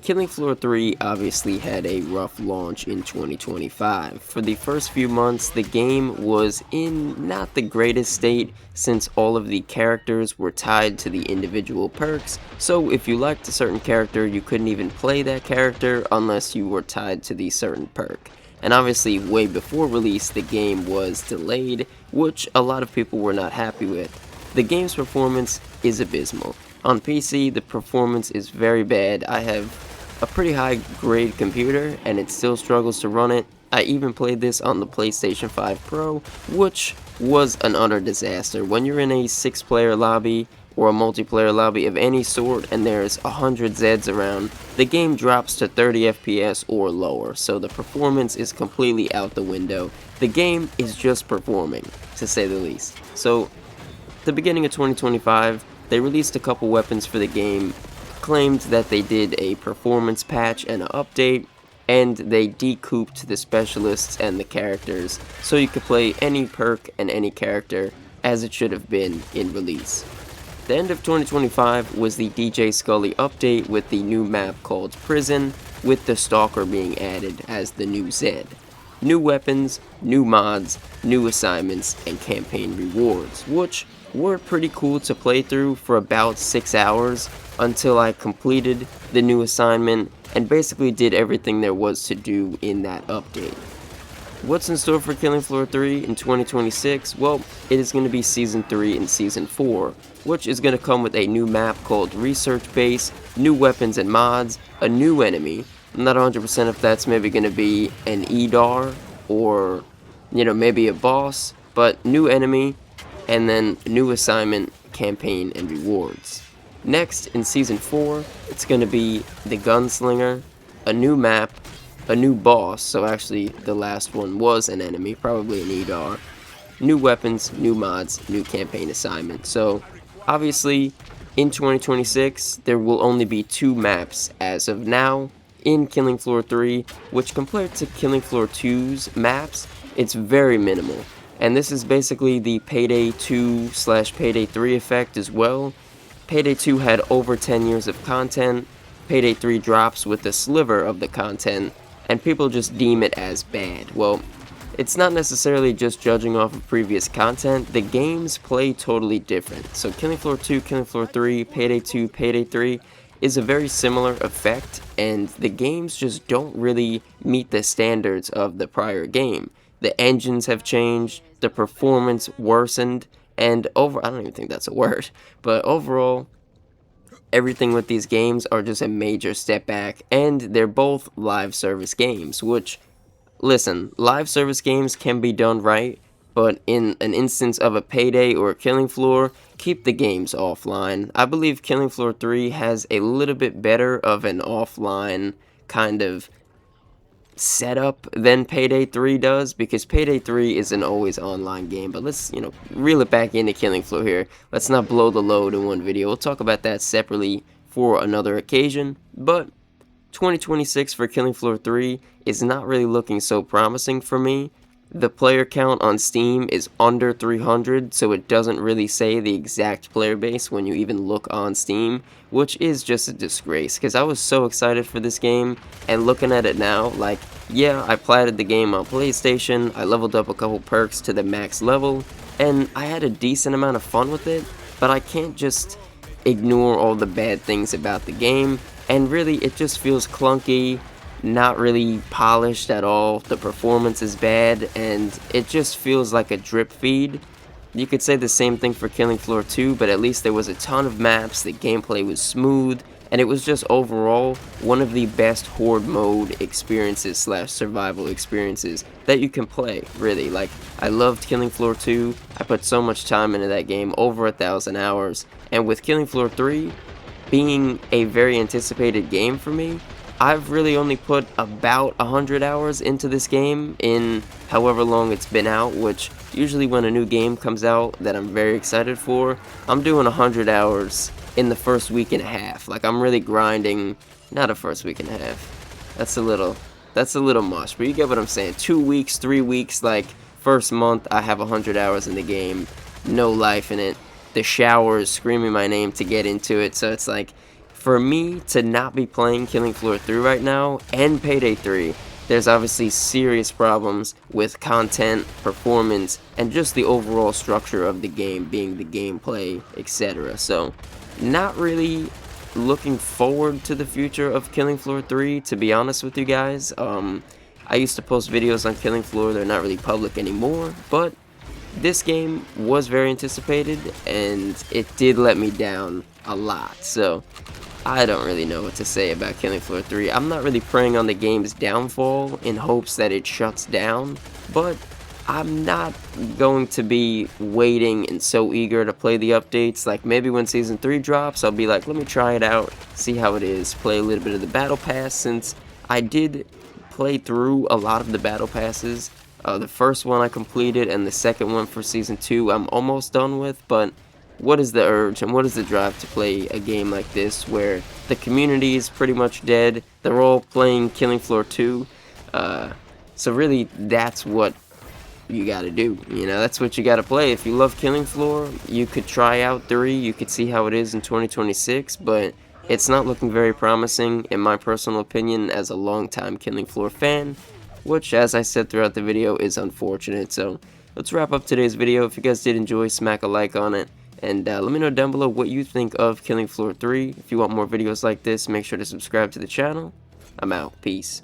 Killing Floor 3 obviously had a rough launch in 2025. For the first few months, the game was in not the greatest state since all of the characters were tied to the individual perks, so if you liked a certain character, you couldn't even play that character unless you were tied to the certain perk. And obviously, way before release, the game was delayed, which a lot of people were not happy with. The game's performance is abysmal. On PC, the performance is very bad. I have a pretty high grade computer and it still struggles to run it. I even played this on the PlayStation 5 Pro, which was an utter disaster. When you're in a 6-player lobby or a multiplayer lobby of any sort and there's 100 Zeds around, the game drops to 30 FPS or lower, so the performance is completely out the window. The game is just performing, to say the least. So, the beginning of 2025, they released a couple weapons for the game, claimed that they did a performance patch and an update, and they decouped the specialists and the characters so you could play any perk and any character as it should have been in release. The end of 2025 was the DJ Scully update with the new map called Prison, with the Stalker being added as the new Zed. New weapons, new mods, new assignments, and campaign rewards, which were pretty cool to play through for about 6 hours until I completed the new assignment and basically did everything there was to do in that update. What's in store for Killing Floor 3 in 2026? Well, it is going to be Season 3 and Season 4, which is going to come with a new map called Research Base, new weapons and mods, a new enemy. I'm not 100% if that's maybe going to be an EDAR or, maybe a boss, but new enemy, and then new assignment, campaign, and rewards. Next, in Season 4, it's going to be the Gunslinger, a new map, a new boss, so actually the last one was an enemy, probably an EDAR, new weapons, new mods, new campaign assignment. So, obviously, in 2026, there will only be 2 maps as of now in Killing Floor 3, which compared to Killing Floor 2's maps, it's very minimal. And this is basically the Payday 2/Payday 3 effect as well. Payday 2 had over 10 years of content, Payday 3 drops with a sliver of the content, and people just deem it as bad. Well, it's not necessarily just judging off of previous content, the games play totally different. So Killing Floor 2, Killing Floor 3, Payday 2, Payday 3 is a very similar effect, and the games just don't really meet the standards of the prior game. The engines have changed, the performance worsened, and I don't even think that's a word, but overall, everything with these games are just a major step back, and they're both live service games, which, listen, live service games can be done right, but in an instance of a Payday or a Killing Floor, keep the games offline. I believe Killing Floor 3 has a little bit better of an offline kind of setup than Payday 3 does, because Payday 3 is an always online game. But let's, reel it back into Killing Floor here. Let's not blow the load in one video. We'll talk about that separately for another occasion. But 2026 for Killing Floor 3 is not really looking so promising for me. The player count on Steam is under 300, so it doesn't really say the exact player base when you even look on Steam, which is just a disgrace, because I was so excited for this game, and looking at it now, like, yeah, I platted the game on PlayStation, I leveled up a couple perks to the max level, and I had a decent amount of fun with it, but I can't just ignore all the bad things about the game, and really, it just feels clunky, not really polished at all, the performance is bad, and it just feels like a drip feed. You could say the same thing for Killing Floor 2, but at least there was a ton of maps, the gameplay was smooth, and it was just overall one of the best horde mode experiences / survival experiences that you can play, really. Like, I loved Killing Floor 2, I put so much time into that game, over 1,000 hours, and with Killing Floor 3 being a very anticipated game for me, I've really only put about 100 hours into this game in however long it's been out, which usually when a new game comes out that I'm very excited for, I'm doing 100 hours in the first week and a half. Like, I'm really grinding, not a first week and a half. That's a little much, but you get what I'm saying. 2 weeks, 3 weeks, like, first month I have 100 hours in the game, no life in it. The shower is screaming my name to get into it, so it's like, for me to not be playing Killing Floor 3 right now and Payday 3, there's obviously serious problems with content, performance, and just the overall structure of the game, being the gameplay, etc. So, not really looking forward to the future of Killing Floor 3, to be honest with you guys. I used to post videos on Killing Floor, they're not really public anymore, but this game was very anticipated, and it did let me down a lot. So, I don't really know what to say about Killing Floor 3. I'm not really preying on the game's downfall in hopes that it shuts down, but I'm not going to be waiting and so eager to play the updates. Like, maybe when Season 3 drops, I'll be like, let me try it out, see how it is, play a little bit of the Battle Pass, since I did play through a lot of the Battle Passes. The first one I completed, and the second one for Season 2 I'm almost done with, but what is the urge and what is the drive to play a game like this where the community is pretty much dead, they're all playing Killing Floor 2, so really that's what you gotta do, you know, that's what you gotta play. If you love Killing Floor, you could try out 3, you could see how it is in 2026, but it's not looking very promising, in my personal opinion, as a longtime Killing Floor fan, which, as I said throughout the video, is unfortunate. So, let's wrap up today's video. If you guys did enjoy, smack a like on it, and let me know down below what you think of Killing Floor 3. If you want more videos like this, make sure to subscribe to the channel. I'm out. Peace.